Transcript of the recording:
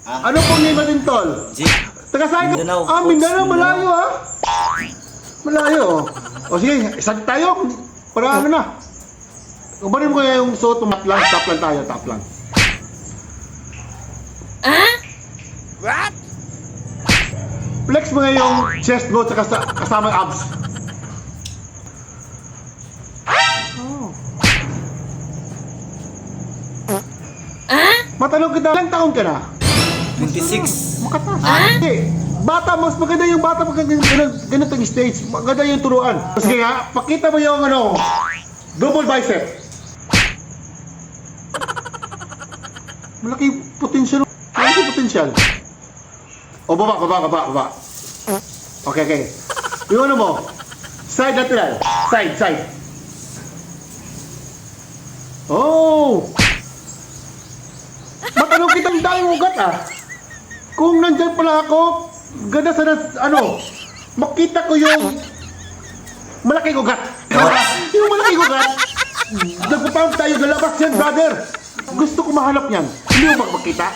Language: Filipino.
Ano pong name natin, tol? Jeep. Taga saan ka? Mindanao, Ah, Coach, Mindanao, Mindanao. malayo ah. Malayo. O sige, isang tayo. Para ano na. Kubarin mo kaya yung suot mo, top lang tayo, top lang. What? Flex mo nga yung chest mo at kasama yung abs. Oh. Matanong kita, ilang taon ka na? 26. Makatas. Hindi. Bata, mas maganda yung bata pag ganitong stage. Maganda yung turuan. Sige nga, pakita mo yung ano, double bicep. Malaki potential. Malaki potential. O, baba. Okay. Yung ano mo, side lateral. Side. Oh! Matanong kitang daming ugat ah. Kung nandyan pala ako, ganda sana, ano, makita ko yung malaking ugat. Yung malaking ugat, nagpapamp tayo, lalabas yan, brother. Gusto ko mahanap yan. Hindi mo makita?